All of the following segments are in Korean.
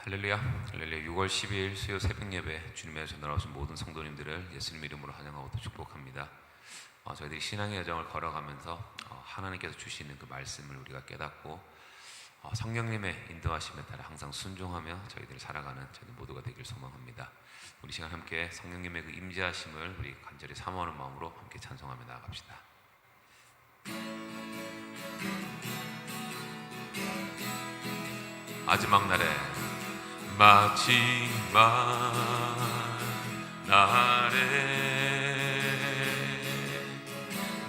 할렐루야, 할렐루야. 6월 12일 수요 새벽 예배 주님의 전달 오신 모든 성도님들을 예수님 이름으로 환영하고 또 축복합니다. 저희들이 신앙의 여정을 걸어가면서 하나님께서 주시는 그 말씀을 우리가 깨닫고 성령님의 인도하심에 따라 항상 순종하며 저희들이 살아가는 저희 모두가 되길 소망합니다. 우리 시간 함께 성령님의 그 임재하심을 우리 간절히 사모하는 마음으로 함께 찬송하며 나아갑시다. 마지막 날에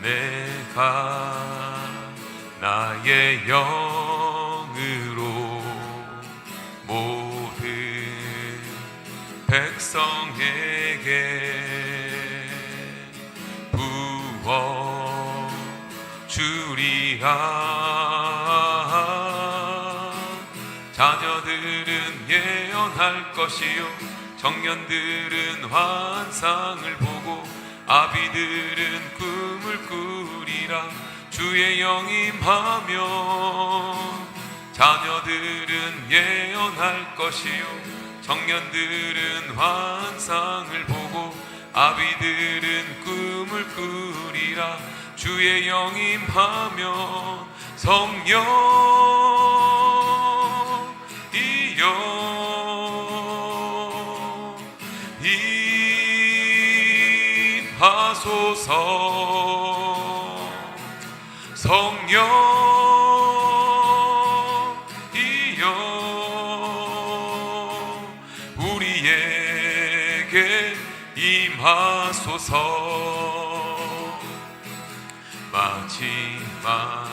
내가 나의 영으로 모든 백성에게 부어 주리라. 자녀들은 예언할 것이요 청년들은 환상을 보고 아비들은 꿈을 꾸리라. 주의 영이 임하며 자녀들은 예언할 것이요 청년들은 환상을 보고 아비들은 꿈을 꾸리라. 주의 영이 임하며 성령이여 임하소서. 성령이여 우리에게 임하소서. 마지막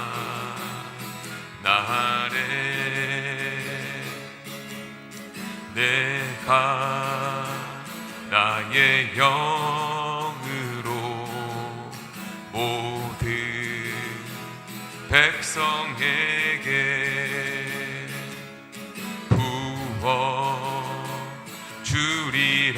날에 내가 나의 영으로 모든 백성에게 부어 주리라.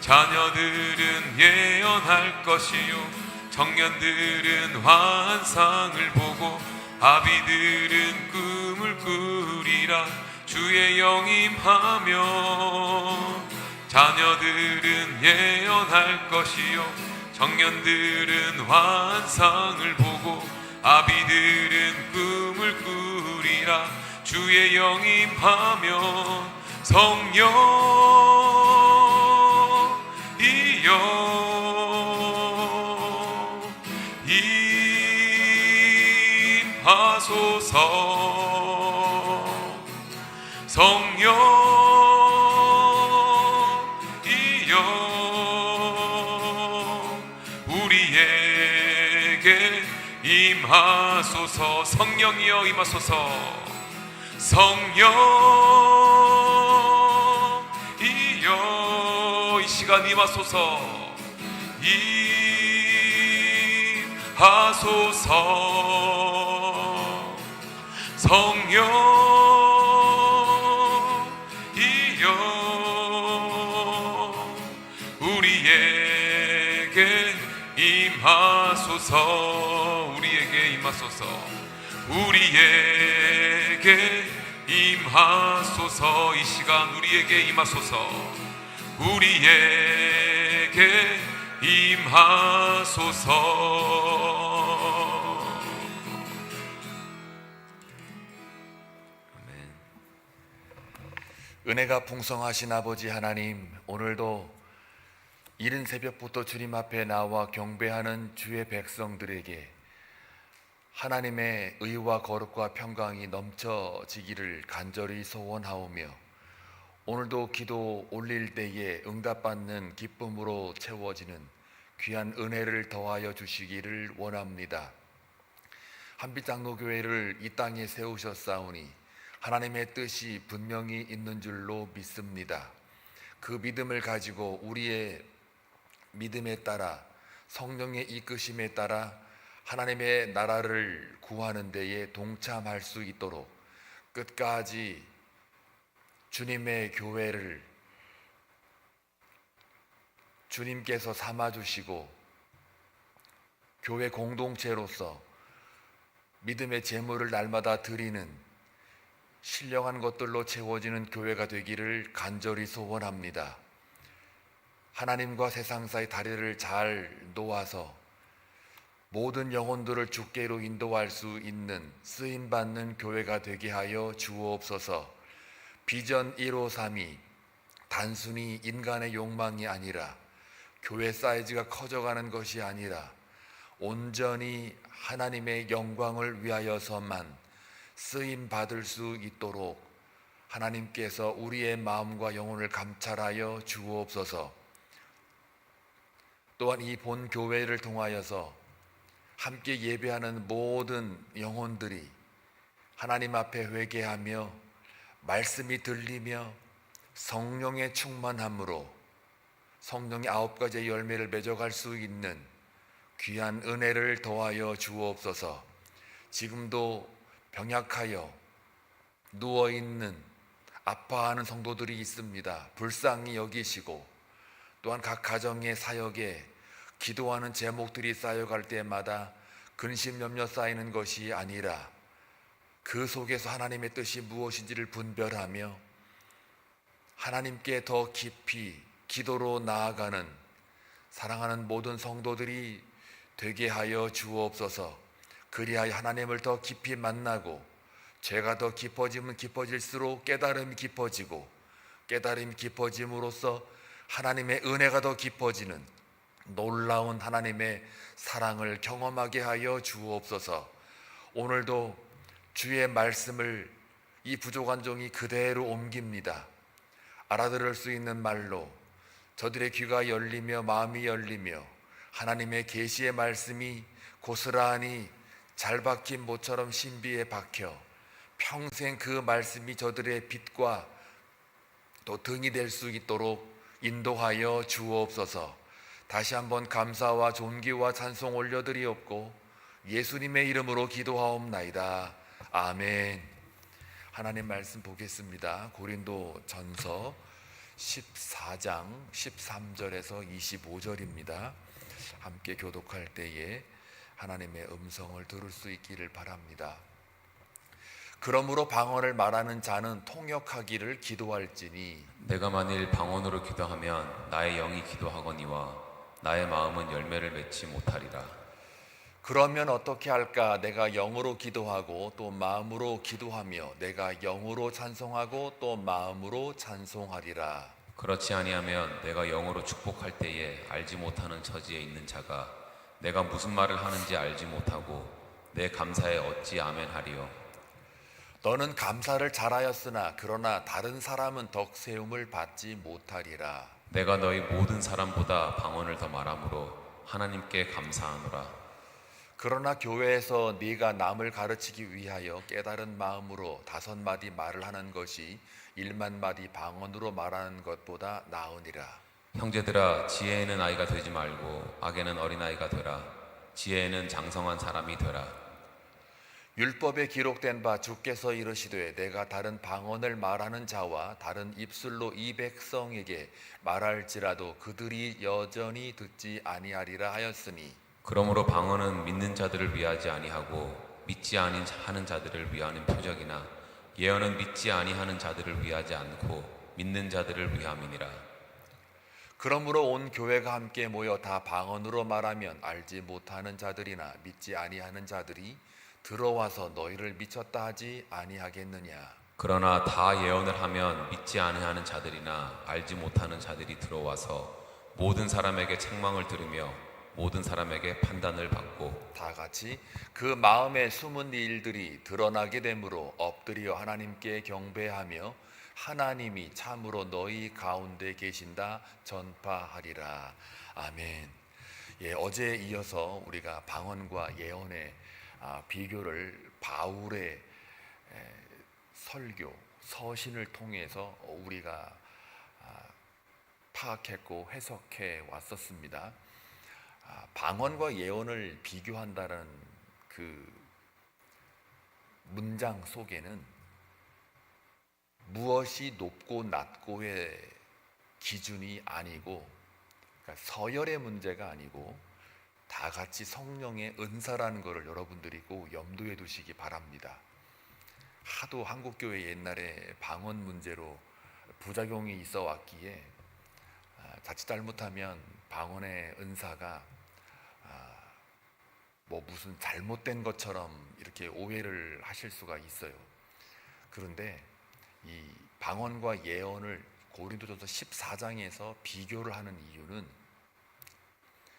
자녀들은 예언할 것이요 청년들은 환상을 보고 아비들은 꿈을 꾸리라. 주의 영이 임하며 자녀들은 예언할 것이요 청년들은 환상을 보고 아비들은 꿈을 꾸리라. 주의 영이 임하며 성령이여 임하소서. 성령이여 우리에게 임하소서. 성령이여 임하소서. 성령이여 이 시간 임하소서. 임하소서. 성령이여 우리에게 임하소서. 우리에게 임하소서. 우리에게 임하소서. 이 시간 우리에게 임하소서. 우리에게 임하소서. 아멘. 은혜가 풍성하신 아버지 하나님, 오늘도 이른 새벽부터 주님 앞에 나와 경배하는 주의 백성들에게 하나님의 의와 거룩과 평강이 넘쳐지기를 간절히 소원하오며, 오늘도 기도 올릴 때에 응답받는 기쁨으로 채워지는 귀한 은혜를 더하여 주시기를 원합니다. 한빛장로교회를 이 땅에 세우셨사오니 하나님의 뜻이 분명히 있는 줄로 믿습니다. 그 믿음을 가지고 우리의 믿음에 따라 성령의 이끄심에 따라 하나님의 나라를 구하는 데에 동참할 수 있도록 끝까지 주님의 교회를 주님께서 삼아주시고 교회 공동체로서 믿음의 제물을 날마다 드리는 신령한 것들로 채워지는 교회가 되기를 간절히 소원합니다. 하나님과 세상 사이 다리를 잘 놓아서 모든 영혼들을 주께로 인도할 수 있는 쓰임받는 교회가 되게 하여 주옵소서. 비전 153이 단순히 인간의 욕망이 아니라 교회 사이즈가 커져가는 것이 아니라 온전히 하나님의 영광을 위하여서만 쓰임 받을 수 있도록 하나님께서 우리의 마음과 영혼을 감찰하여 주옵소서. 또한 이 본 교회를 통하여서 함께 예배하는 모든 영혼들이 하나님 앞에 회개하며 말씀이 들리며 성령의 충만함으로 성령의 9가지의 열매를 맺어갈 수 있는 귀한 은혜를 더하여 주옵소서. 지금도 병약하여 누워있는 아파하는 성도들이 있습니다. 불쌍히 여기시고 또한 각 가정의 사역에 기도하는 제목들이 쌓여갈 때마다 근심 염려 쌓이는 것이 아니라 그 속에서 하나님의 뜻이 무엇인지를 분별하며 하나님께 더 깊이 기도로 나아가는 사랑하는 모든 성도들이 되게 하여 주옵소서. 그리하여 하나님을 더 깊이 만나고 죄가 더 깊어지면 깊어질수록 깨달음이 깊어지고 깨달음이 깊어짐으로써 하나님의 은혜가 더 깊어지는 놀라운 하나님의 사랑을 경험하게 하여 주옵소서. 오늘도 주의 말씀을 이 부족한 종이 그대로 옮깁니다. 알아들을 수 있는 말로 저들의 귀가 열리며 마음이 열리며 하나님의 계시의 말씀이 고스란히 잘 박힌 모처럼 신비에 박혀 평생 그 말씀이 저들의 빛과 또 등이 될 수 있도록 인도하여 주옵소서. 다시 한번 감사와 존귀와 찬송 올려드리옵고 예수님의 이름으로 기도하옵나이다. 아멘. 하나님 말씀 보겠습니다. 고린도 전서 14장 13절에서 25절입니다. 함께 교독할 때에 하나님의 음성을 들을 수 있기를 바랍니다. 그러므로 방언을 말하는 자는 통역하기를 기도할지니 내가 만일 방언으로 기도하면 나의 영이 기도하거니와 나의 마음은 열매를 맺지 못하리라. 그러면 어떻게 할까? 내가 영으로 기도하고 또 마음으로 기도하며 내가 영으로 찬송하고 또 마음으로 찬송하리라. 그렇지 아니하면 내가 영으로 축복할 때에 알지 못하는 처지에 있는 자가 내가 무슨 말을 하는지 알지 못하고 내 감사에 어찌 아멘하리요. 너는 감사를 잘하였으나 그러나 다른 사람은 덕세움을 받지 못하리라. 내가 너희 모든 사람보다 방언을 더 말함으로 하나님께 감사하노라. 그러나 교회에서 네가 남을 가르치기 위하여 깨달은 마음으로 5마디 말을 하는 것이 1만마디 방언으로 말하는 것보다 나으니라. 형제들아, 지혜에는 아이가 되지 말고 악에는 어린아이가 되라. 지혜에는 장성한 사람이 되라. 율법에 기록된 바 주께서 이르시되 내가 다른 방언을 말하는 자와 다른 입술로 이 백성에게 말할지라도 그들이 여전히 듣지 아니하리라 하였으니 그러므로 방언은 믿는 자들을 위하지 아니하고 믿지 아니하는 자들을 위하는 표적이나 예언은 믿지 아니하는 자들을 위하지 않고 믿는 자들을 위함이니라. 그러므로 온 교회가 함께 모여 다 방언으로 말하면 알지 못하는 자들이나 믿지 아니하는 자들이 들어와서 너희를 미쳤다 하지 아니하겠느냐. 그러나 다 예언을 하면 믿지 아니하는 자들이나 알지 못하는 자들이 들어와서 모든 사람에게 책망을 들으며 모든 사람에게 판단을 받고 다 같이 그 마음에 숨은 일들이 드러나게 되므로 엎드려 하나님께 경배하며 하나님이 참으로 너희 가운데 계신다 전파하리라. 아멘. 예, 어제에 이어서 우리가 방언과 예언의 비교를 바울의 설교, 서신을 통해서 우리가 파악했고 해석해 왔었습니다. 방언과 예언을 비교한다는 그 문장 속에는 무엇이 높고 낮고의 기준이 아니고, 그러니까 서열의 문제가 아니고 다 같이 성령의 은사라는 것을 여러분들이 꼭 염두에 두시기 바랍니다. 하도 한국교회 옛날에 방언 문제로 부작용이 있어 왔기에 자칫 잘못하면 방언의 은사가 뭐 무슨 잘못된 것처럼 이렇게 오해를 하실 수가 있어요. 그런데 이 방언과 예언을 고린도전서 14장에서 비교를 하는 이유는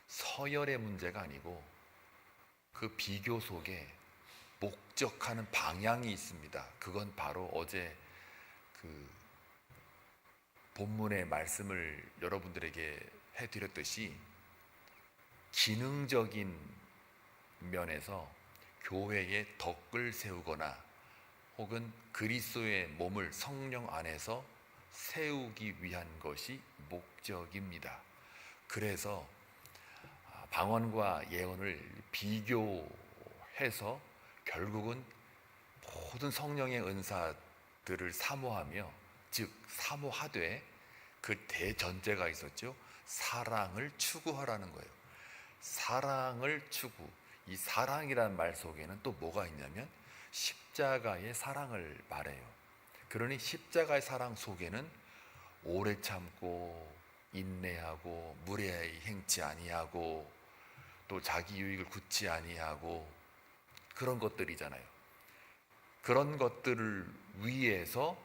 서열의 문제가 아니고 그 비교 속에 목적하는 방향이 있습니다. 그건 바로 어제 그 본문의 말씀을 여러분들에게 해드렸듯이 기능적인 면에서 교회에 덕을 세우거나 혹은 그리스도의 몸을 성령 안에서 세우기 위한 것이 목적입니다. 그래서 방언과 예언을 비교해서 결국은 모든 성령의 은사들을 사모하며, 즉 사모하되 그 대전제가 있었죠. 사랑을 추구하라는 거예요. 사랑을 추구. 이 사랑이라는 말 속에는 또 뭐가 있냐면 십자가의 사랑을 말해요. 그러니 십자가의 사랑 속에는 오래 참고 인내하고 무례히 행치 아니하고 또 자기 유익을 굳지 아니하고 그런 것들이잖아요. 그런 것들을 위해서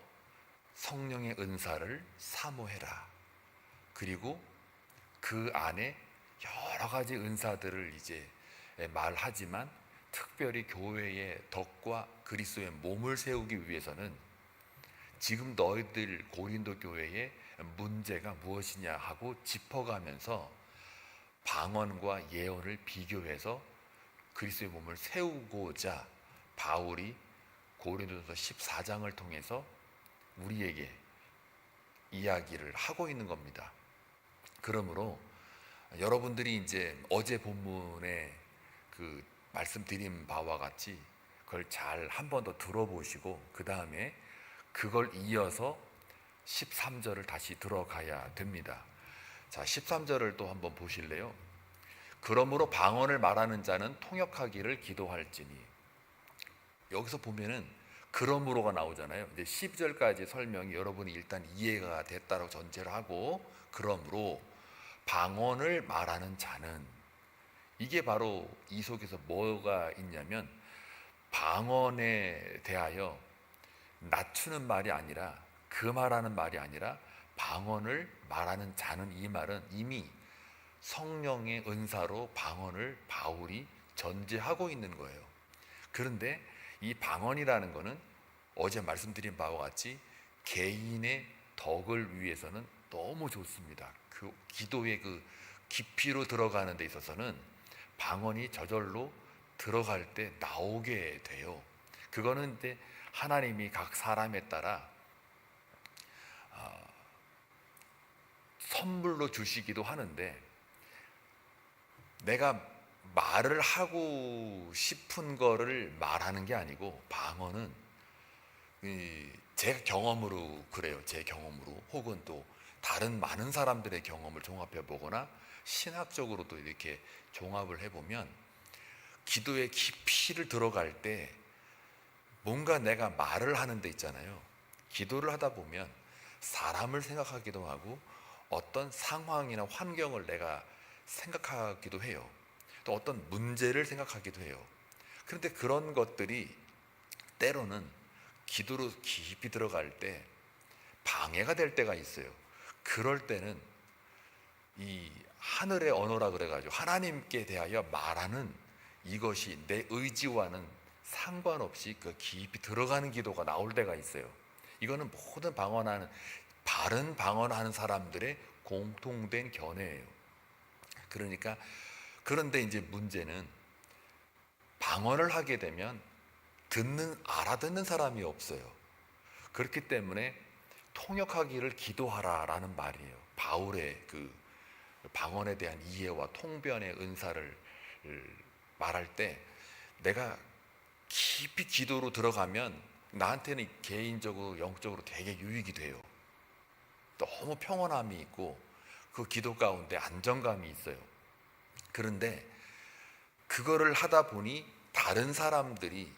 성령의 은사를 사모해라. 그리고 그 안에 여러 가지 은사들을 이제 말하지만 특별히 교회의 덕과 그리스도의 몸을 세우기 위해서는 지금 너희들 고린도 교회의 문제가 무엇이냐 하고 짚어가면서 방언과 예언을 비교해서 그리스도의 몸을 세우고자 바울이 고린도전서 14장을 통해서 우리에게 이야기를 하고 있는 겁니다. 그러므로 여러분들이 이제 어제 본문에 그 말씀드린 바와 같이 그걸 잘 한 번 더 들어보시고 그 다음에 그걸 이어서 13절을 다시 들어가야 됩니다. 자, 13절을 또 한번 보실래요? 그러므로 방언을 말하는 자는 통역하기를 기도할지니. 여기서 보면은 그러므로가 나오잖아요. 이제 12절까지 설명이 여러분이 일단 이해가 됐다고 전제를 하고, 그러므로 방언을 말하는 자는, 이게 바로 이 속에서 뭐가 있냐면 방언에 대하여 낮추는 말이 아니라, 그 말하는 말이 아니라 방언을 말하는 자는, 이 말은 이미 성령의 은사로 방언을 바울이 전제하고 있는 거예요. 그런데 이 방언이라는 거는 어제 말씀드린 바와 같이 개인의 덕을 위해서는 너무 좋습니다. 그 기도의 그 깊이로 들어가는 데 있어서는 방언이 저절로 들어갈 때 나오게 돼요. 그거는 이제 하나님이 각 사람에 따라 선물로 주시기도 하는데, 내가 말을 하고 싶은 거를 말하는 게 아니고, 방언은 제 경험으로 그래요. 제 경험으로, 혹은 또 다른 많은 사람들의 경험을 종합해 보거나 신학적으로도 이렇게 종합을 해보면, 기도의 깊이를 들어갈 때 뭔가 내가 말을 하는 데 있잖아요. 기도를 하다 보면 사람을 생각하기도 하고 어떤 상황이나 환경을 내가 생각하기도 해요. 또 어떤 문제를 생각하기도 해요. 그런데 그런 것들이 때로는 기도로 깊이 들어갈 때 방해가 될 때가 있어요. 그럴 때는 이 하늘의 언어라 그래가지고 하나님께 대하여 말하는 이것이 내 의지와는 상관없이 그 깊이 들어가는 기도가 나올 때가 있어요. 이거는 모든 방언하는, 바른 방언하는 사람들의 공통된 견해예요. 그러니까, 그런데 이제 문제는 방언을 하게 되면 알아듣는 사람이 없어요. 그렇기 때문에 통역하기를 기도하라라는 말이에요. 바울의 그 방언에 대한 이해와 통변의 은사를 말할 때 내가 깊이 기도로 들어가면 나한테는 개인적으로 영적으로 되게 유익이 돼요. 너무 평온함이 있고 그 기도 가운데 안정감이 있어요. 그런데 그거를 하다 보니 다른 사람들이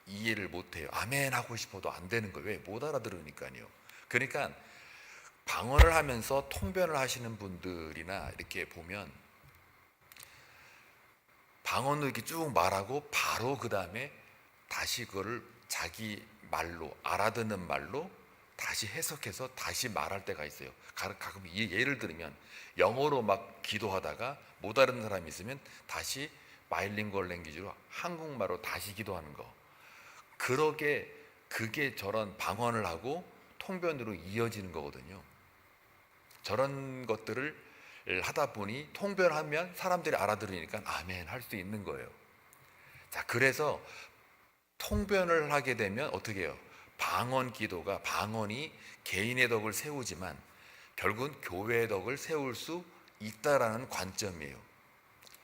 이해를 못해요. 아멘 하고 싶어도 안 되는 거예요. 왜? 못 알아들으니까요. 그러니까 방언을 하면서 통변을 하시는 분들이나 이렇게 보면 방언을 이렇게 쭉 말하고 바로 그 다음에 다시 그거를 자기 말로, 알아듣는 말로 다시 해석해서 다시 말할 때가 있어요. 가끔 예를 들면 영어로 막 기도하다가 못 알아듣는 사람이 있으면 다시 바이링구얼 랭귀지로 한국말로 다시 기도하는 거. 그게 저런 방언을 하고 통변으로 이어지는 거거든요. 저런 것들을 하다 보니 통변하면 사람들이 알아들으니까 아멘 할 수 있는 거예요. 자, 그래서 통변을 하게 되면 어떻게 해요? 방언 기도가, 방언이 개인의 덕을 세우지만 결국은 교회의 덕을 세울 수 있다라는 관점이에요.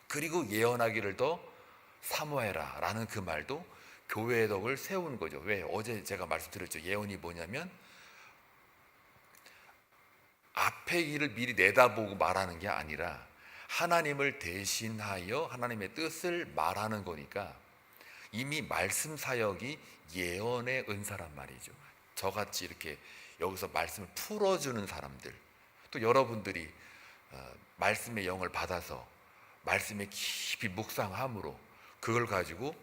그리고 예언하기를 더 사모해라 라는 그 말도 교회의 덕을 세우는 거죠. 왜? 어제 제가 말씀드렸죠. 예언이 뭐냐면 앞의 일을 미리 내다보고 말하는 게 아니라 하나님을 대신하여 하나님의 뜻을 말하는 거니까 이미 말씀 사역이 예언의 은사란 말이죠. 저같이 이렇게 여기서 말씀을 풀어주는 사람들, 또 여러분들이 말씀의 영을 받아서 말씀에 깊이 묵상함으로 그걸 가지고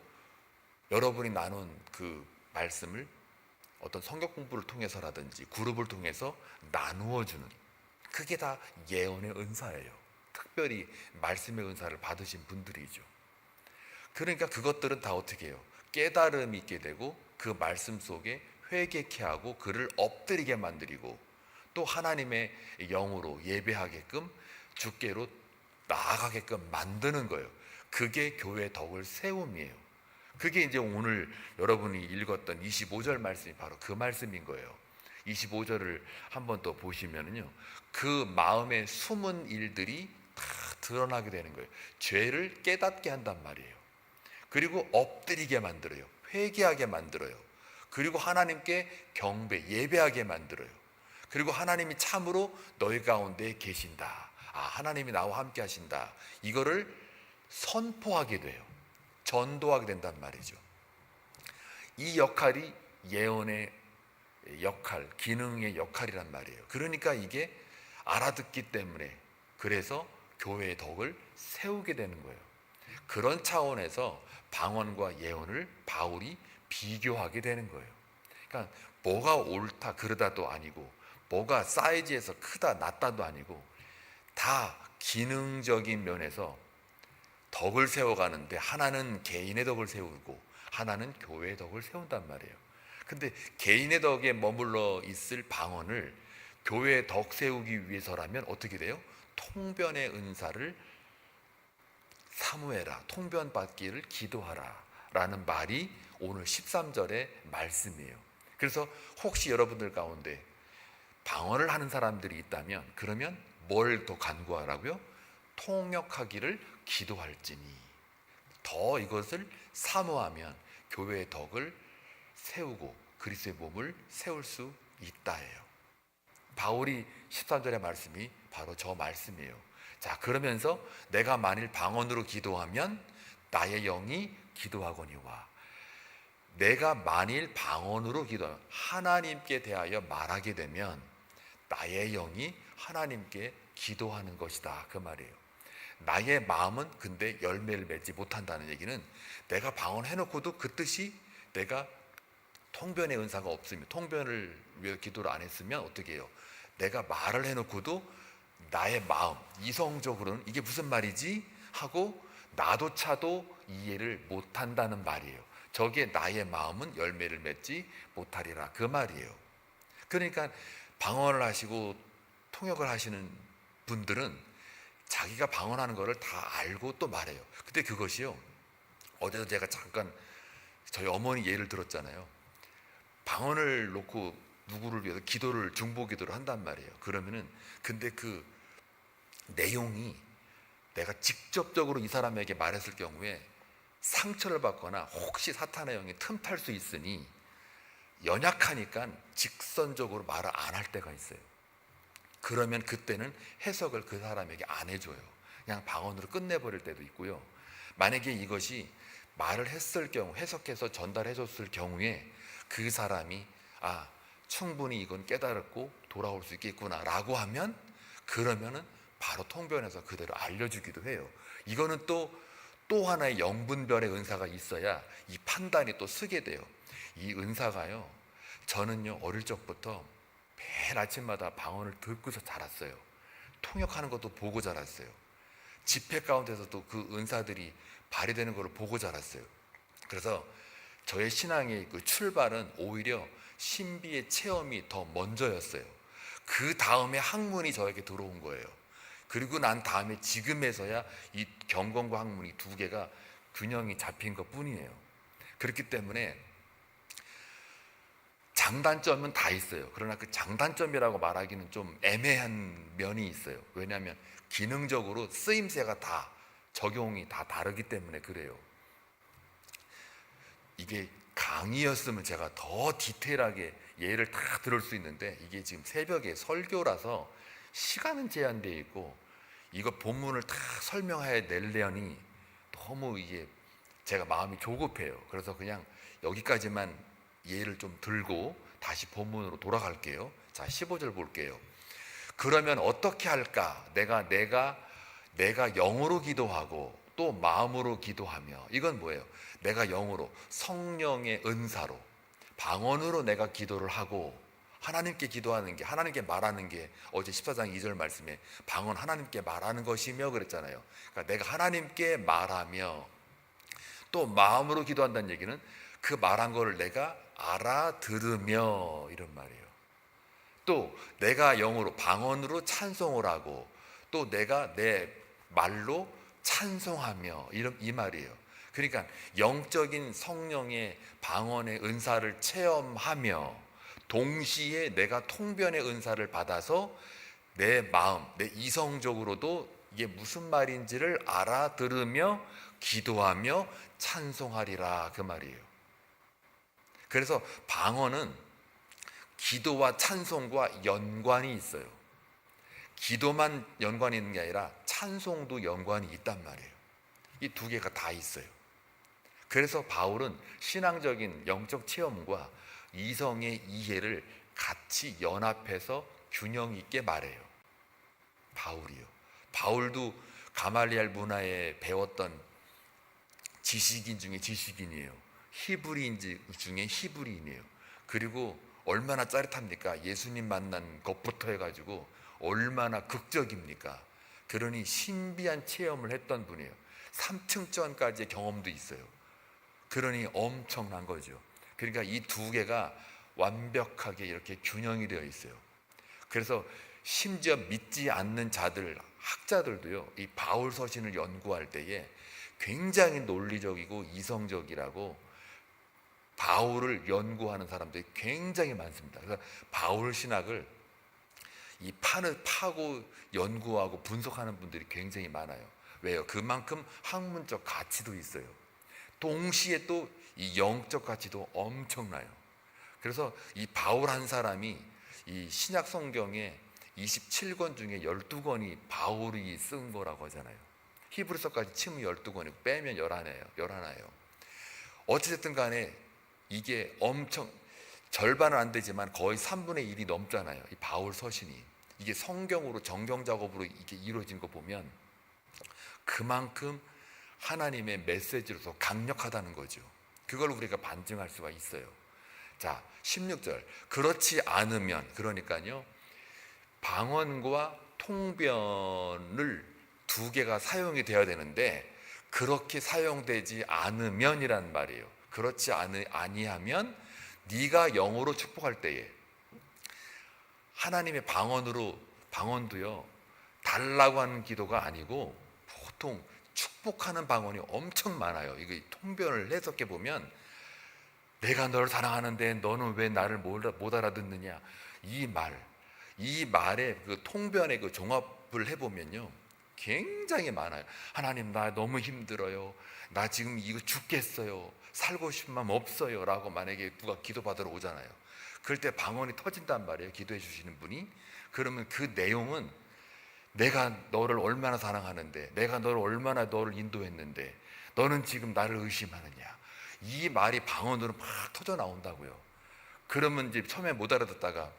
여러분이 나눈 그 말씀을 어떤 성경 공부를 통해서라든지 그룹을 통해서 나누어 주는, 그게 다 예언의 은사예요. 특별히 말씀의 은사를 받으신 분들이죠. 그러니까 그것들은 다 어떻게 해요? 깨달음이 있게 되고 그 말씀 속에 회개케 하고 그를 엎드리게 만들고 또 하나님의 영으로 예배하게끔 주께로 나아가게끔 만드는 거예요. 그게 교회의 덕을 세움이에요. 그게 이제 오늘 여러분이 읽었던 25절 말씀이 바로 그 말씀인 거예요. 25절을 한번 더 보시면은요, 그 마음의 숨은 일들이 다 드러나게 되는 거예요. 죄를 깨닫게 한단 말이에요. 그리고 엎드리게 만들어요. 회개하게 만들어요. 그리고 하나님께 경배, 예배하게 만들어요. 그리고 하나님이 참으로 너희 가운데 계신다. 아, 하나님이 나와 함께 하신다. 이거를 선포하게 돼요. 전도하게 된단 말이죠. 이 역할이 예언의 역할, 기능의 역할이란 말이에요. 그러니까 이게 알아듣기 때문에 그래서 교회의 덕을 세우게 되는 거예요. 그런 차원에서 방언과 예언을 바울이 비교하게 되는 거예요. 그러니까 뭐가 옳다 그르다도 아니고 뭐가 사이즈에서 크다 낮다도 아니고 다 기능적인 면에서 덕을 세워가는데 하나는 개인의 덕을 세우고 하나는 교회의 덕을 세운단 말이에요. 근데 개인의 덕에 머물러 있을 방언을 교회의 덕 세우기 위해서라면 어떻게 돼요? 통변의 은사를 사모해라, 통변 받기를 기도하라 라는 말이 오늘 13절의 말씀이에요. 그래서 혹시 여러분들 가운데 방언을 하는 사람들이 있다면 그러면 뭘 더 간구하라고요? 통역하기를 기도할지니 더 이것을 사모하면 교회의 덕을 세우고 그리스도의 몸을 세울 수 있다예요. 바울이 13절의 말씀이 바로 저 말씀이에요. 자, 그러면서 내가 만일 방언으로 기도하면 나의 영이 기도하거니와, 내가 만일 방언으로 기도하면 하나님께 대하여 말하게 되면 나의 영이 하나님께 기도하는 것이다, 그 말이에요. 나의 마음은 근데 열매를 맺지 못한다는 얘기는 내가 방언해놓고도 그 뜻이 내가 통변의 은사가 없으면, 통변을 위해 기도를 안 했으면 어떻게 해요? 내가 말을 해놓고도 나의 마음, 이성적으로는 이게 무슨 말이지? 하고 나도 차도 이해를 못한다는 말이에요. 저게 나의 마음은 열매를 맺지 못하리라, 그 말이에요. 그러니까 방언을 하시고 통역을 하시는 분들은 자기가 방언하는 거를 다 알고 또 말해요. 근데 그것이요, 어제도 제가 잠깐 저희 어머니 예를 들었잖아요. 방언을 놓고 누구를 위해서 기도를, 중보기도를 한단 말이에요. 그러면은 근데 그 내용이 내가 직접적으로 이 사람에게 말했을 경우에 상처를 받거나 혹시 사탄의 영이 틈탈 수 있으니 연약하니까 직선적으로 말을 안 할 때가 있어요. 그러면 그때는 해석을 그 사람에게 안 해줘요. 그냥 방언으로 끝내버릴 때도 있고요. 만약에 이것이 말을 했을 경우, 해석해서 전달해 줬을 경우에 그 사람이 충분히 이건 깨달았고 돌아올 수 있겠구나 라고 하면, 그러면은 바로 통변해서 그대로 알려주기도 해요. 이거는 또 하나의 영분별의 은사가 있어야 이 판단이 또 서게 돼요. 이 은사가요, 저는요 어릴 적부터 매일 아침마다 방언을 듣고서 자랐어요. 통역하는 것도 보고 자랐어요. 집회 가운데서도 그 은사들이 발휘되는 것을 보고 자랐어요. 그래서 저의 신앙의 그 출발은 오히려 신비의 체험이 더 먼저였어요. 그 다음에 학문이 저에게 들어온 거예요. 그리고 난 다음에 지금에서야 이 경건과 학문이 두 개가 균형이 잡힌 것 뿐이에요. 그렇기 때문에 장단점은 다 있어요. 그러나 그 장단점이라고 말하기는 좀 애매한 면이 있어요. 왜냐하면 기능적으로 쓰임새가 다 적용이 다 다르기 때문에 그래요. 이게 강의였으면 제가 더 디테일하게 예를 다 들을 수 있는데, 이게 지금 새벽에 설교라서 시간은 제한되어 있고 이거 본문을 다 설명해 내려니 너무 이게 제가 마음이 조급해요. 그래서 그냥 여기까지만 예를 좀 들고 다시 본문으로 돌아갈게요. 자, 15절 볼게요. 그러면 어떻게 할까? 내가 영으로 기도하고 또 마음으로 기도하며, 이건 뭐예요? 내가 영으로 성령의 은사로 방언으로 내가 기도를 하고 하나님께 기도하는 게, 하나님께 말하는 게 어제 14장 2절 말씀에 방언 하나님께 말하는 것이며 그랬잖아요. 그러니까 내가 하나님께 말하며 또 마음으로 기도한다는 얘기는 그 말한 거를 내가 알아들으며 이런 말이에요. 또 내가 영으로 방언으로 찬송을 하고 또 내가 내 말로 찬송하며 이 말이에요. 그러니까 영적인 성령의 방언의 은사를 체험하며 동시에 내가 통변의 은사를 받아서 내 마음, 내 이성적으로도 이게 무슨 말인지를 알아들으며 기도하며 찬송하리라, 그 말이에요. 그래서 방언은 기도와 찬송과 연관이 있어요. 기도만 연관이 있는 게 아니라 찬송도 연관이 있단 말이에요. 이 두 개가 다 있어요. 그래서 바울은 신앙적인 영적 체험과 이성의 이해를 같이 연합해서 균형 있게 말해요. 바울이요. 바울도 가말리엘 문화에 배웠던 지식인 중에 지식인이에요. 히브리인 중에 히브리인이에요. 그리고 얼마나 짜릿합니까? 예수님 만난 것부터 해가지고 얼마나 극적입니까? 그러니 신비한 체험을 했던 분이에요. 3층전까지의 경험도 있어요. 그러니 엄청난 거죠. 그러니까 이 두 개가 완벽하게 이렇게 균형이 되어 있어요. 그래서 심지어 믿지 않는 자들, 학자들도요, 이 바울 서신을 연구할 때에 굉장히 논리적이고 이성적이라고 바울을 연구하는 사람들이 굉장히 많습니다. 그래서 바울 신학을 파고 연구하고 분석하는 분들이 굉장히 많아요. 왜요? 그만큼 학문적 가치도 있어요. 동시에 또 이 영적 가치도 엄청나요. 그래서 이 바울 한 사람이 이 신약 성경에 27권 중에 12권이 바울이 쓴 거라고 하잖아요. 히브리서까지 치면 12권이고 빼면 11예요. 어찌됐든 간에 이게 엄청 절반은 안 되지만 거의 3분의 1이 넘잖아요. 이 바울 서신이. 이게 성경으로 정경 작업으로 이게 이루어진 거 보면 그만큼 하나님의 메시지로서 강력하다는 거죠. 그걸 우리가 반증할 수가 있어요. 자, 16절. 그렇지 않으면, 그러니까요, 방언과 통변을 두 개가 사용이 되어야 되는데 그렇게 사용되지 않으면이란 말이에요. 그렇지 아니하면 네가 영으로 축복할 때에 하나님의 방언도요, 달라고 하는 기도가 아니고 보통 축복하는 방언이 엄청 많아요. 이거 통변을 해석해 보면 내가 너를 사랑하는데 너는 왜 나를 못 알아듣느냐, 이 말의 그 통변의 그 종합을 해보면요, 굉장히 많아요. 하나님, 나 너무 힘들어요. 나 지금 이거 죽겠어요. 살고 싶은 마음 없어요. 라고 만약에 누가 기도받으러 오잖아요. 그럴 때 방언이 터진단 말이에요. 기도해 주시는 분이. 그러면 그 내용은 내가 너를 얼마나 사랑하는데, 내가 너를 얼마나 인도했는데, 너는 지금 나를 의심하느냐. 이 말이 방언으로 막 터져 나온다고요. 그러면 이제 처음에 못 알아듣다가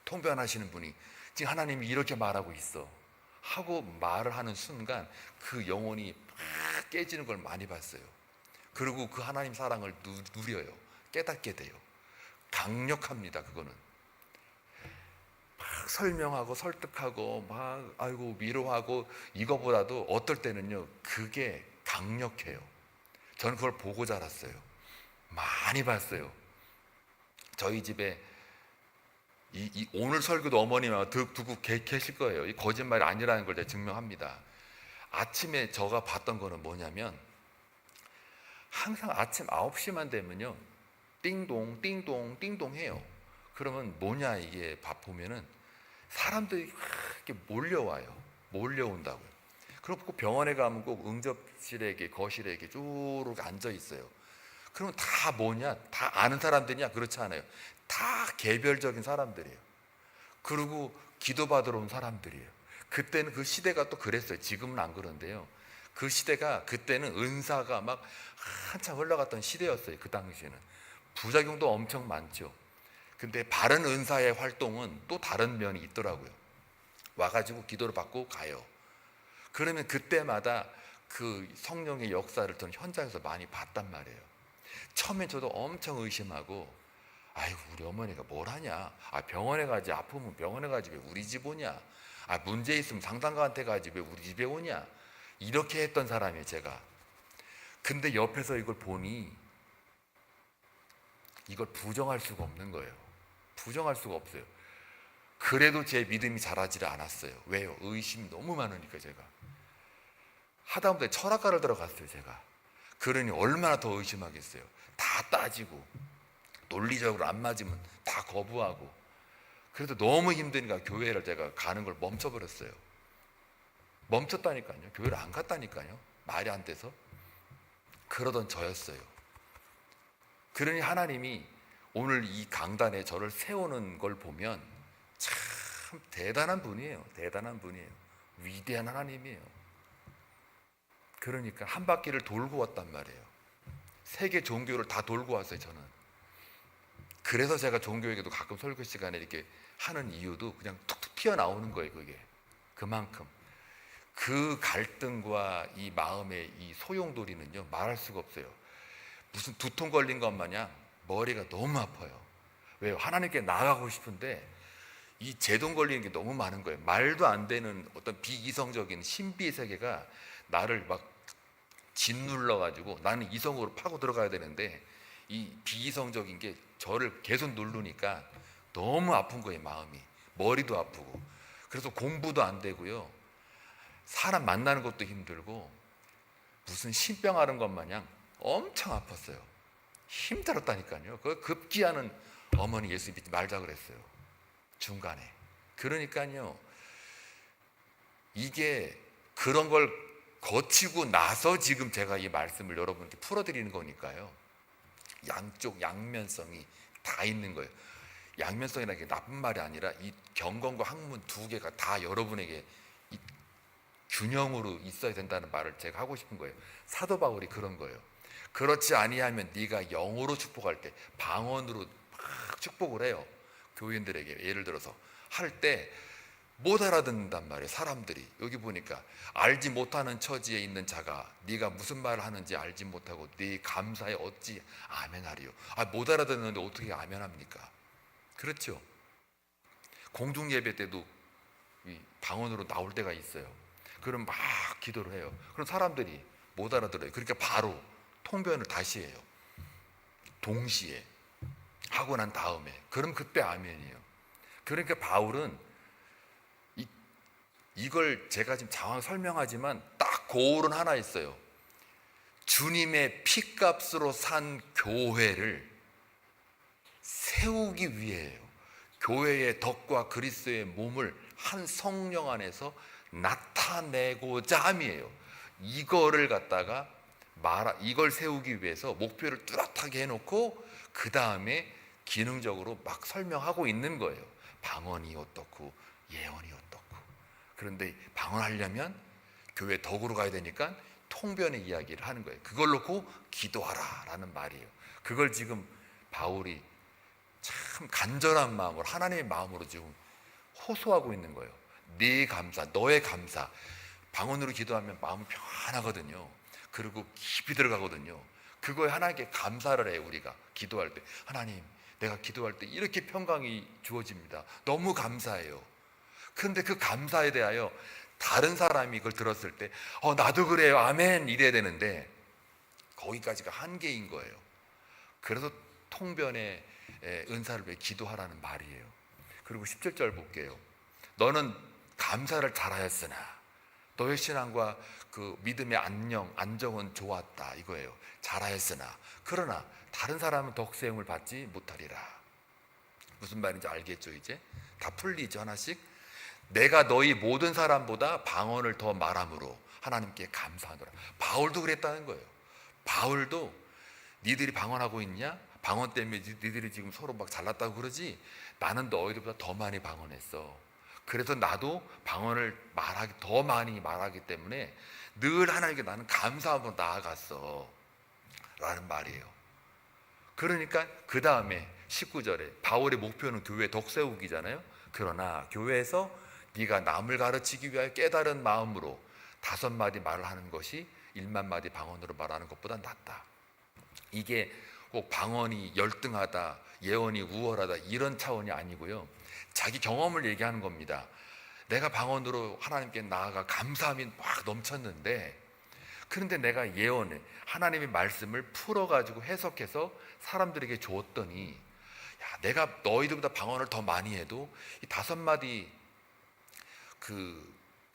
통변하시는 분이 지금 하나님이 이렇게 말하고 있어 하고 말을 하는 순간 그 영혼이 막 깨지는 걸 많이 봤어요. 그리고 그 하나님 사랑을 누려요. 깨닫게 돼요. 강력합니다. 그거는 막 설명하고 설득하고 막 아이고 위로하고 이거보다도 어떨 때는요 그게 강력해요. 저는 그걸 보고 자랐어요. 많이 봤어요. 저희 집에 오늘 설교도 어머니가 듣고 계실 거예요. 이 거짓말이 아니라는 걸 제가 증명합니다. 아침에 제가 봤던 거는 뭐냐면 항상 아침 9시만 되면요 띵동 띵동 띵동 해요. 그러면 뭐냐 이게 보면은 사람들이 이렇게 몰려온다고요. 그리고 병원에 가면 꼭 응접실에 거실에 쭉 앉아 있어요. 그러면 다 뭐냐? 다 아는 사람들이냐? 그렇지 않아요. 다 개별적인 사람들이에요. 그리고 기도받으러 온 사람들이에요. 그때는 그 시대가 또 그랬어요. 지금은 안 그런데요. 그 시대가 그때는 은사가 막 한참 흘러갔던 시대였어요. 그 당시에는 부작용도 엄청 많죠. 근데 바른 은사의 활동은 또 다른 면이 있더라고요. 와가지고 기도를 받고 가요. 그러면 그때마다 그 성령의 역사를 저는 현장에서 많이 봤단 말이에요. 처음에 저도 엄청 의심하고 아이고 우리 어머니가 뭘 하냐. 병원에 가지. 아프면 병원에 가지. 왜 우리 집 오냐. 문제 있으면 상담가한테 가지. 왜 우리 집에 오냐. 이렇게 했던 사람이에요 제가. 근데 옆에서 이걸 보니 이걸 부정할 수가 없는 거예요. 부정할 수가 없어요. 그래도 제 믿음이 자라지를 않았어요. 왜요? 의심이 너무 많으니까 제가. 하다못해 철학과를 들어갔어요 제가. 그러니 얼마나 더 의심하겠어요. 다 따지고 논리적으로 안 맞으면 다 거부하고. 그래도 너무 힘드니까 교회를 제가 가는 걸 멈춰버렸어요. 멈췄다니까요. 교회를 안 갔다니까요. 말이 안 돼서. 그러던 저였어요. 그러니 하나님이 오늘 이 강단에 저를 세우는 걸 보면 참 대단한 분이에요. 대단한 분이에요. 위대한 하나님이에요. 그러니까 한 바퀴를 돌고 왔단 말이에요. 세계 종교를 다 돌고 왔어요 저는. 그래서 제가 종교에게도 가끔 설교 시간에 이렇게 하는 이유도 그냥 툭툭 튀어나오는 거예요. 그게 그만큼 그 갈등과 이 마음의 이 소용돌이는요 말할 수가 없어요. 무슨 두통 걸린 것 마냥 머리가 너무 아파요. 왜요? 하나님께 나아가고 싶은데 이 제동 걸리는 게 너무 많은 거예요. 말도 안 되는 어떤 비이성적인 신비의 세계가 나를 막 짓눌러 가지고 나는 이성으로 파고 들어가야 되는데 이 비이성적인 게 저를 계속 누르니까 너무 아픈 거예요. 마음이. 머리도 아프고. 그래서 공부도 안 되고요. 사람 만나는 것도 힘들고 무슨 신병 앓은 것 마냥 엄청 아팠어요. 힘들었다니까요. 그 급기야는 어머니 예수 믿지 말자 그랬어요. 중간에. 그러니까요. 이게 그런 걸 거치고 나서 지금 제가 이 말씀을 여러분께 풀어드리는 거니까요. 양쪽 양면성이 다 있는 거예요. 양면성이라는 게 나쁜 말이 아니라 이 경건과 학문 두 개가 다 여러분에게 이 균형으로 있어야 된다는 말을 제가 하고 싶은 거예요. 사도 바울이 그런 거예요. 그렇지 아니하면 네가 영으로 축복할 때 방언으로 막 축복을 해요. 교인들에게 예를 들어서 할 때 못 알아듣는단 말이에요. 사람들이 여기 보니까 알지 못하는 처지에 있는 자가 네가 무슨 말을 하는지 알지 못하고 네 감사에 어찌 아멘하리요. 못 알아듣는데 어떻게 아멘합니까? 그렇죠. 공중 예배 때도 방언으로 나올 때가 있어요. 그럼 막 기도를 해요. 그럼 사람들이 못 알아들어요. 그러니까 바로 통변을 다시 해요. 동시에 하고 난 다음에. 그럼 그때 아멘이에요. 그러니까 바울은 이걸 제가 지금 장황 설명하지만 딱 고울은 하나 있어요. 주님의 피값으로 산 교회를 세우기 위해요. 교회의 덕과 그리스도의 몸을 한 성령 안에서 나타내고자 함이에요. 이거를 갖다가 이걸 세우기 위해서 목표를 뚜렷하게 해놓고 그 다음에 기능적으로 막 설명하고 있는 거예요. 방언이 어떻고 예언이 어떻고. 그런데 방언하려면 교회 덕으로 가야 되니까 통변의 이야기를 하는 거예요. 그걸 놓고 기도하라라는 말이에요. 그걸 지금 바울이 참 간절한 마음으로, 하나님의 마음으로 지금 호소하고 있는 거예요. 네 감사, 너의 감사. 방언으로 기도하면 마음이 평안하거든요. 그리고 깊이 들어가거든요. 그거에 하나님께 감사를 해요. 우리가 기도할 때, 하나님, 내가 기도할 때 이렇게 평강이 주어집니다. 너무 감사해요. 그런데 그 감사에 대하여 다른 사람이 그걸 들었을 때 나도 그래요, 아멘, 이래야 되는데 거기까지가 한계인 거예요. 그래서 통변의 은사를 위해 기도하라는 말이에요. 그리고 17절 볼게요. 너는 감사를 잘하였으나 너의 신앙과 그 믿음의 안정은 좋았다, 이거예요. 잘하였으나 그러나 다른 사람은 덕세움을 받지 못하리라. 무슨 말인지 알겠죠? 이제 다 풀리죠, 하나씩. 내가 너희 모든 사람보다 방언을 더 말함으로 하나님께 감사하노라. 바울도 그랬다는 거예요. 바울도 니들이 방언하고 있냐? 방언 때문에 니들이 지금 서로 막 잘났다고 그러지? 나는 너희들보다 더 많이 방언했어. 그래서 나도 방언을 더 많이 말하기 때문에 늘 하나님께 나는 감사함으로 나아갔어 라는 말이에요. 그러니까 그 다음에 19절에 바울의 목표는 교회 덕세우기잖아요. 그러나 교회에서 네가 남을 가르치기 위하여 깨달은 마음으로 5마디 말을 하는 것이 1만마디 방언으로 말하는 것보다 낫다. 이게 꼭 방언이 열등하다, 예언이 우월하다 이런 차원이 아니고요. 자기 경험을 얘기하는 겁니다. 내가 방언으로 하나님께 나아가 감사함이 막 넘쳤는데, 그런데 내가 예언을, 하나님의 말씀을 풀어가지고 해석해서 사람들에게 줬더니, 야, 내가 너희들보다 방언을 더 많이 해도 이 5마디 그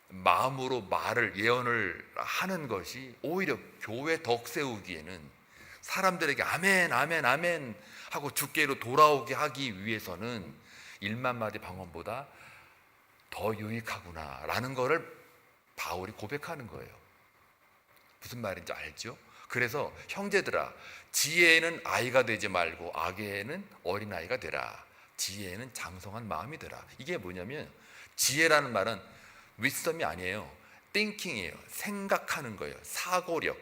마음으로 말을, 예언을 하는 것이 오히려 교회 덕 세우기에는, 사람들에게 아멘 아멘 아멘 하고 주께로 돌아오게 하기 위해서는 1만마디 방언보다 더 유익하구나 라는 것을 바울이 고백하는 거예요. 무슨 말인지 알죠? 그래서 형제들아, 지혜에는 아이가 되지 말고 악에는 어린아이가 되라. 지혜에는 장성한 마음이 되라. 이게 뭐냐면, 지혜라는 말은 wisdom이 아니에요. thinking이에요. 생각하는 거예요. 사고력,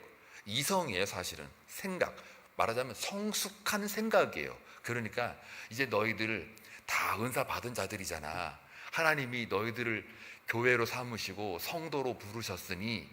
이성이에요. 사실은 생각, 말하자면 성숙한 생각이에요. 그러니까 이제 너희들 다 은사 받은 자들이잖아. 하나님이 너희들을 교회로 삼으시고 성도로 부르셨으니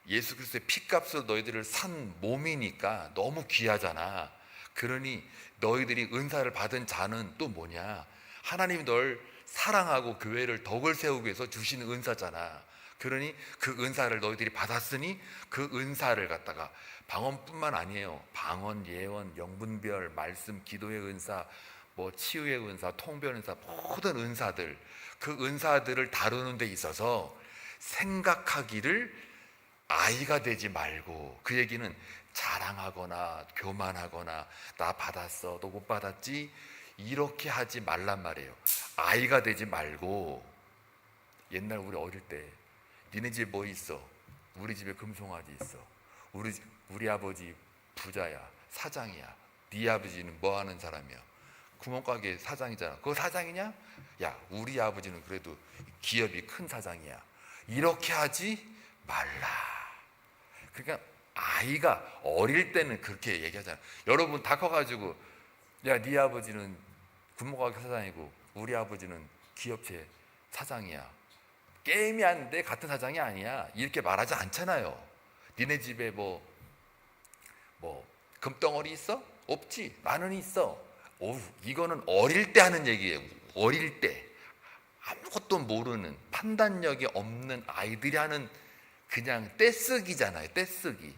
예수 그리스도의 피값으로 너희들을 산 몸이니까 너무 귀하잖아. 그러니 너희들이 은사를 받은 자는 또 뭐냐? 하나님이 널 사랑하고 교회를 덕을 세우기 위해서 주시는 은사잖아. 그러니 그 은사를 너희들이 받았으니 그 은사를 갖다가, 방언뿐만 아니에요. 방언, 예언, 영분별, 말씀, 기도의 은사, 뭐 치유의 은사, 통변 은사, 모든 은사들, 그 은사들을 다루는 데 있어서 생각하기를 아이가 되지 말고, 그 얘기는 자랑하거나 교만하거나 나 받았어, 너 못 받았지, 이렇게 하지 말란 말이에요. 아이가 되지 말고, 옛날 우리 어릴 때 니네 집에 뭐 있어? 우리 집에 금송아지 있어. 우리 아버지 부자야, 사장이야. 네 아버지는 뭐 하는 사람이야? 구멍가게 사장이잖아. 그거 사장이냐? 야, 우리 아버지는 그래도 기업이 큰 사장이야. 이렇게 하지 말라. 그러니까 아이가 어릴 때는 그렇게 얘기하잖아. 여러분 다 커가지고, 야, 네 아버지는 구멍가게 사장이고 우리 아버지는 기업체 사장이야. 게임이 하는데 같은 사장이 아니야. 이렇게 말하지 않잖아요. 니네 집에 뭐 금덩어리 있어? 없지. 나는 있어. 이거는 어릴 때 하는 얘기예요. 어릴 때 아무것도 모르는, 판단력이 없는 아이들이 하는 그냥 떼쓰기잖아요. 떼쓰기,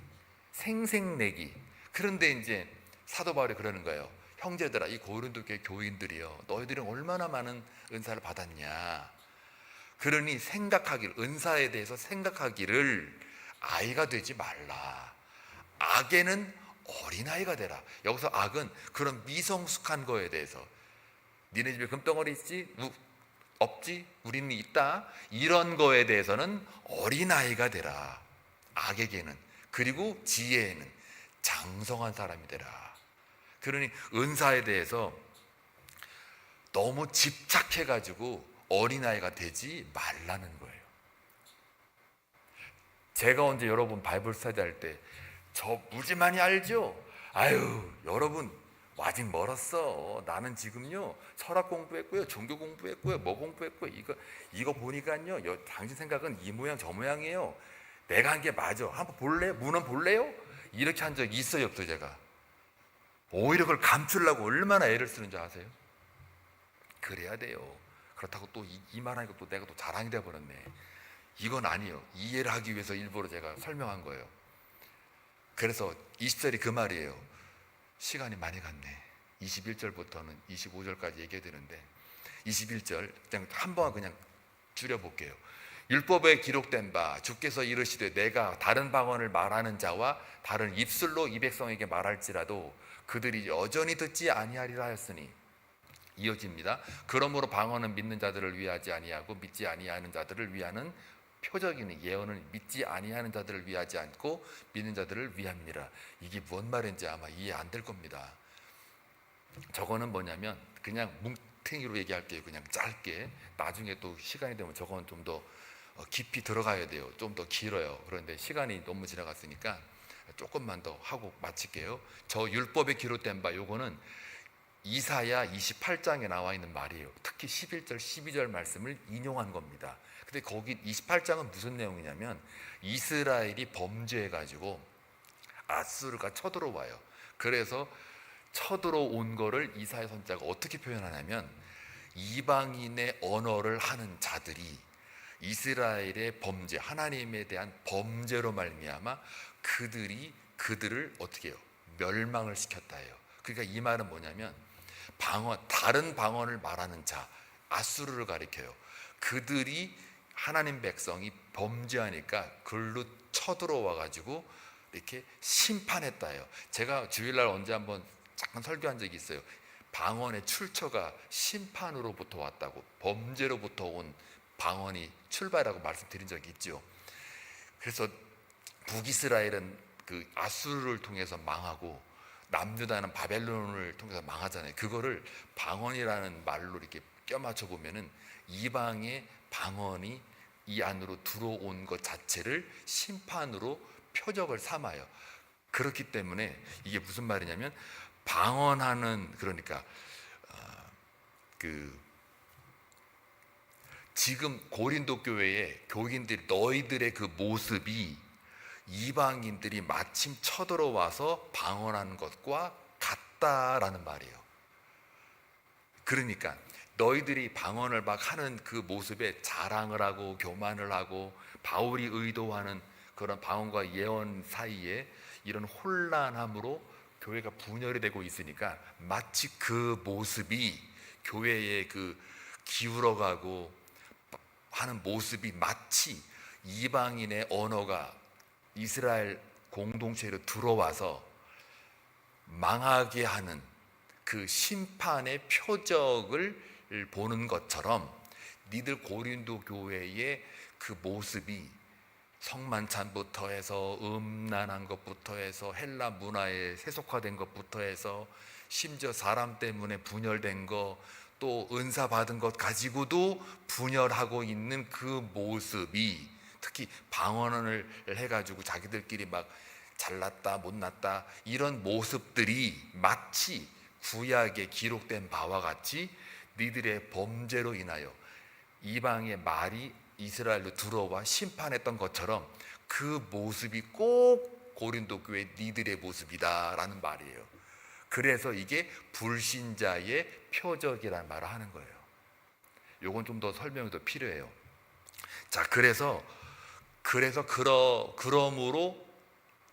생색내기. 그런데 이제 사도 바울이 그러는 거예요. 형제들아, 이 고린도 교회 교인들이요, 너희들은 얼마나 많은 은사를 받았냐. 그러니 생각하기를, 은사에 대해서 생각하기를 아이가 되지 말라. 악에는 어린아이가 되라. 여기서 악은 그런 미성숙한 거에 대해서, 니네 집에 금덩어리 있지? 없지? 우리는 있다. 이런 거에 대해서는 어린아이가 되라. 악에게는. 그리고 지혜에는 장성한 사람이 되라. 그러니 은사에 대해서 너무 집착해가지고 어린아이가 되지 말라는 거예요. 제가 언제 여러분 바이블 스터디 할 때 저 무지 많이 알죠? 아유 여러분 아직 멀었어. 나는 지금요 철학 공부했고요, 종교 공부했고요, 뭐 공부했고요. 이거 보니까요 당신 생각은 이 모양 저 모양이에요. 내가 한 게 맞아. 한번 볼래요? 문헌 볼래요? 이렇게 한 적 있어요 없어요? 제가 오히려 그걸 감추려고 얼마나 애를 쓰는 줄 아세요? 그래야 돼요. 그렇다고 또 이 말하니까 또 내가 또 자랑이 돼버렸네. 이건 아니에요. 이해를 하기 위해서 일부러 제가 설명한 거예요. 그래서 20절이 그 말이에요. 시간이 많이 갔네. 21절부터는 25절까지 얘기해야 되는데 21절 그냥 한번 그냥 줄여볼게요. 율법에 기록된 바 주께서 이르시되 내가 다른 방언을 말하는 자와 다른 입술로 이 백성에게 말할지라도 그들이 여전히 듣지 아니하리라 하였으니, 이어집니다. 그러므로 방언은 믿는 자들을 위하지 아니하고 믿지 아니하는 자들을 위하는 표적이니 예언은 믿지 아니하는 자들을 위하지 않고 믿는 자들을 위함이니라. 이게 뭔 말인지 아마 이해 안 될 겁니다. 저거는 뭐냐면 그냥 뭉탱이로 얘기할게요. 그냥 짧게. 나중에 또 시간이 되면 저거는 좀 더 깊이 들어가야 돼요. 좀 더 길어요. 그런데 시간이 너무 지나갔으니까 조금만 더 하고 마칠게요. 저 율법에 기록된 바 요거는 이사야 28장에 나와 있는 말이에요. 특히 11절 12절 말씀을 인용한 겁니다. 근데 거기 28장은 무슨 내용이냐면 이스라엘이 범죄해가지고 아수르가 쳐들어와요. 그래서 쳐들어온 거를 이사야 선지자가 어떻게 표현하냐면 이방인의 언어를 하는 자들이 이스라엘의 범죄, 하나님에 대한 범죄로 말미암아 그들을 어떻게 해요? 멸망을 시켰다 해요. 그러니까 이 말은 뭐냐면 다른 방언을 말하는 자, 아수르를 가리켜요. 그들이 하나님 백성이 범죄하니까 글로 쳐들어와 가지고 이렇게 심판했다 해요. 제가 주일날 언제 한번 잠깐 설교한 적이 있어요. 방언의 출처가 심판으로부터 왔다고, 범죄로부터 온 방언이 출발이라고 말씀드린 적이 있죠. 그래서 북이스라엘은 그 아수르를 통해서 망하고 남유다는 바벨론을 통해서 망하잖아요. 그거를 방언이라는 말로 이렇게 껴맞춰 보면은 이방의 방언이 이 안으로 들어온 것 자체를 심판으로 표적을 삼아요. 그렇기 때문에 이게 무슨 말이냐면 방언하는, 그러니까 지금 고린도 교회의 교인들 너희들의 그 모습이 이방인들이 마침 쳐들어와서 방언하는 것과 같다라는 말이에요. 그러니까 너희들이 방언을 막 하는 그 모습에 자랑을 하고 교만을 하고 바울이 의도하는 그런 방언과 예언 사이에 이런 혼란함으로 교회가 분열이 되고 있으니까 마치 그 모습이 교회에 그 기울어가고 하는 모습이 마치 이방인의 언어가 이스라엘 공동체로 들어와서 망하게 하는 그 심판의 표적을 보는 것처럼 니들 고린도 교회의 그 모습이 성만찬부터 해서 음란한 것부터 해서 헬라 문화에 세속화된 것부터 해서 심지어 사람 때문에 분열된 것, 또 은사 받은 것 가지고도 분열하고 있는 그 모습이, 특히 방언을 해가지고 자기들끼리 막 잘났다 못났다 이런 모습들이 마치 구약에 기록된 바와 같이 니들의 범죄로 인하여 이방의 말이 이스라엘로 들어와 심판했던 것처럼 그 모습이 꼭 고린도 교회 니들의 모습이다라는 말이에요. 그래서 이게 불신자의 표적이라는 말을 하는 거예요. 요건 좀 더 설명이 더 필요해요. 자, 그러므로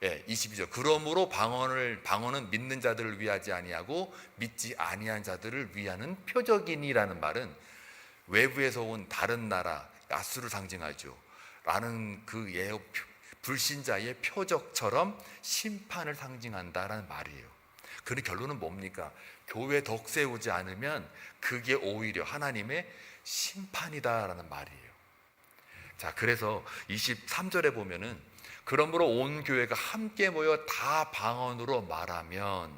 22절 그러므로 방언은 믿는 자들을 위하지 아니하고 믿지 아니한 자들을 위하는 표적이니라는 말은 외부에서 온 다른 나라 아수를 상징하죠 라는 그 불신자의 표적처럼 심판을 상징한다라는 말이에요. 그 결론은 뭡니까? 교회 덕 세우지 않으면 그게 오히려 하나님의 심판이다라는 말이에요. 자, 그래서 23절에 보면은 그러므로 온 교회가 함께 모여 다 방언으로 말하면,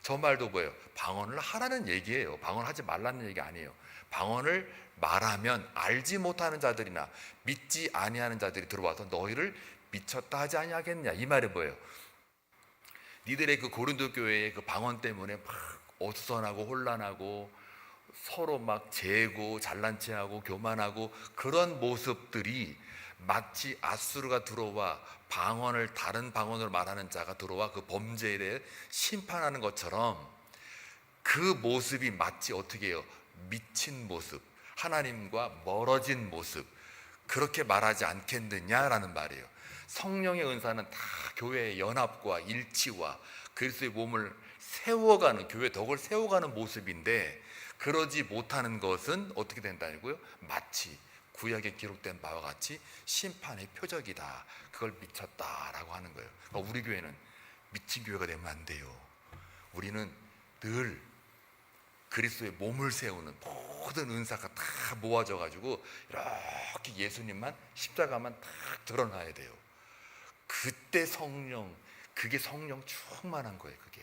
저 말도 뭐예요? 방언을 하라는 얘기예요. 방언하지 말라는 얘기 아니에요. 방언을 말하면 알지 못하는 자들이나 믿지 아니하는 자들이 들어와서 너희를 미쳤다 하지 아니하겠냐. 이 말이 뭐예요? 니들의 그 고린도 교회의 그 방언 때문에 막 어수선하고 혼란하고 서로 막 재고 잘난 체하고 교만하고 그런 모습들이 마치 아수르가 들어와 방언을 다른 방언을 말하는 자가 들어와 그 범죄에 대해 심판하는 것처럼 그 모습이 마치 어떻게 해요? 미친 모습, 하나님과 멀어진 모습, 그렇게 말하지 않겠느냐라는 말이에요. 성령의 은사는 다 교회의 연합과 일치와 그리스도의 몸을 세워가는, 교회 덕을 세워가는 모습인데, 그러지 못하는 것은 어떻게 된다고요? 마치 구약에 기록된 바와 같이 심판의 표적이다. 그걸 미쳤다라고 하는 거예요. 그러니까 우리 교회는 미친 교회가 되면 안 돼요. 우리는 늘 그리스도의 몸을 세우는 모든 은사가 다 모아져 가지고 이렇게 예수님만, 십자가만 딱 드러나야 돼요. 그때 성령, 그게 성령 충만한 거예요. 그게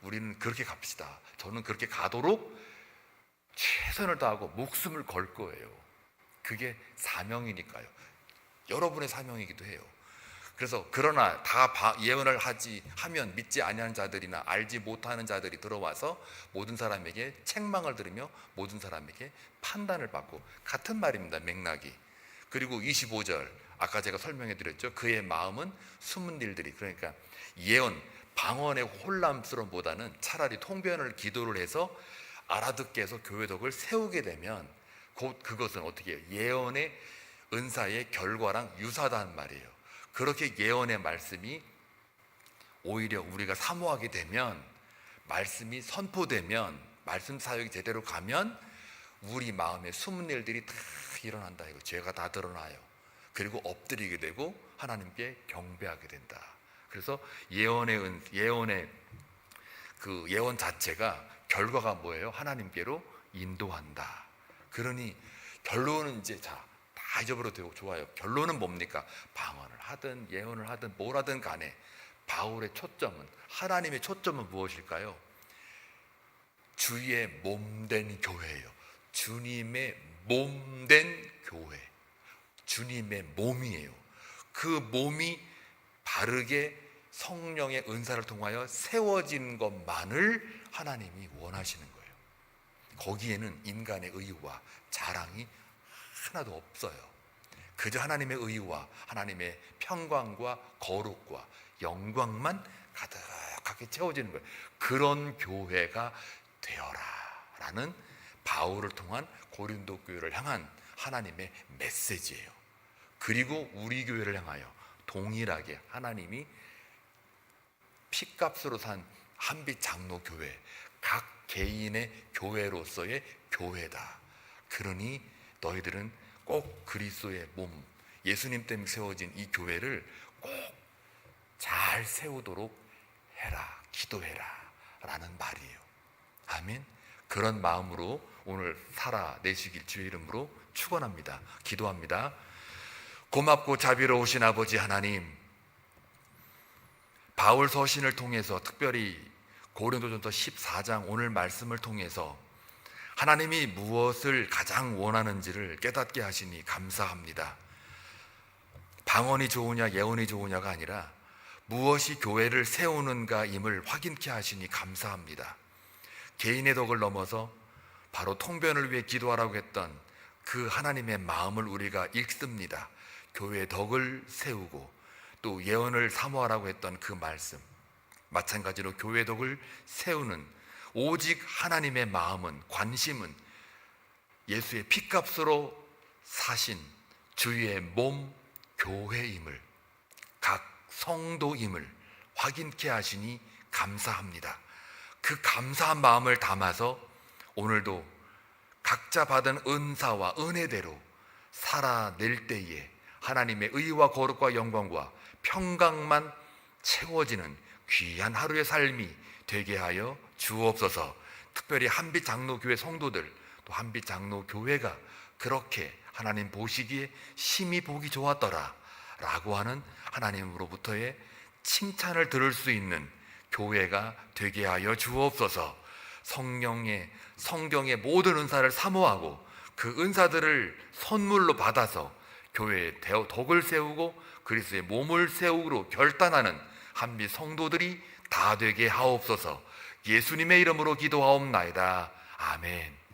우리는 그렇게 갑시다. 저는 그렇게 가도록 최선을 다하고 목숨을 걸 거예요. 그게 사명이니까요. 여러분의 사명이기도 해요. 그래서 그러나 다 예언을 하면 믿지 아니하는 자들이나 알지 못하는 자들이 들어와서 모든 사람에게 책망을 들으며 모든 사람에게 판단을 받고, 같은 말입니다. 맥락이. 그리고 25절 아까 제가 설명해 드렸죠. 그의 마음은 숨은 일들이, 그러니까 예언 방언의 혼란스러움보다는 차라리 통변을 기도를 해서 알아듣게 해서 교회 덕을 세우게 되면 곧 그것은 어떻게 해요? 예언의 은사의 결과랑 유사하다는 말이에요. 그렇게 예언의 말씀이 오히려 우리가 사모하게 되면, 말씀이 선포되면, 말씀 사역이 제대로 가면 우리 마음에 숨은 일들이 다 일어난다. 이거 죄가 다 드러나요. 그리고 엎드리게 되고 하나님께 경배하게 된다. 그래서 예언의 그 예언 자체가 결과가 뭐예요? 하나님께로 인도한다. 그러니 결론은 이제 다 잊어버려도 되고 좋아요. 결론은 뭡니까? 방언을 하든 예언을 하든 뭘 하든 간에 바울의 초점은, 하나님의 초점은 무엇일까요? 주의 몸된 교회예요. 주님의 몸된 교회, 주님의 몸이에요. 그 몸이 바르게 성령의 은사를 통하여 세워진 것만을 하나님이 원하시는 거예요. 거기에는 인간의 의와 자랑이 하나도 없어요. 그저 하나님의 의와 하나님의 평강과 거룩과 영광만 가득하게 채워지는 거예요. 그런 교회가 되어라 라는 바울을 통한 고린도 교회를 향한 하나님의 메시지예요. 그리고 우리 교회를 향하여 동일하게 하나님이 피값으로 산 한빛 장로 교회, 각 개인의 교회로서의 교회다. 그러니 너희들은 꼭 그리스도의 몸, 예수님 때문에 세워진 이 교회를 꼭 잘 세우도록 해라, 기도해라 라는 말이에요. 아멘. 그런 마음으로 오늘 살아내시길 주의 이름으로 축원합니다. 기도합니다. 고맙고 자비로우신 아버지 하나님, 바울 서신을 통해서, 특별히 고린도전서 14장 오늘 말씀을 통해서 하나님이 무엇을 가장 원하는지를 깨닫게 하시니 감사합니다. 방언이 좋으냐 예언이 좋으냐가 아니라 무엇이 교회를 세우는가임을 확인케 하시니 감사합니다. 개인의 덕을 넘어서 바로 통변을 위해 기도하라고 했던 그 하나님의 마음을 우리가 읽습니다. 교회의 덕을 세우고 또 예언을 사모하라고 했던 그 말씀, 마찬가지로 교회 덕을 세우는 오직 하나님의 마음은, 관심은 예수의 피값으로 사신 주의 몸 교회임을, 각 성도임을 확인케 하시니 감사합니다. 그 감사한 마음을 담아서 오늘도 각자 받은 은사와 은혜대로 살아낼 때에 하나님의 의와 거룩과 영광과 평강만 채워지는 귀한 하루의 삶이 되게 하여 주옵소서. 특별히 한빛 장로교회 성도들, 또 한빛 장로교회가 그렇게 하나님 보시기에 심히 보기 좋았더라 라고 하는 하나님으로부터의 칭찬을 들을 수 있는 교회가 되게 하여 주옵소서. 성경의 모든 은사를 사모하고 그 은사들을 선물로 받아서 교회의 덕을 세우고 그리스도의 몸을 세우기로 결단하는 한미 성도들이 다 되게 하옵소서. 예수님의 이름으로 기도하옵나이다. 아멘.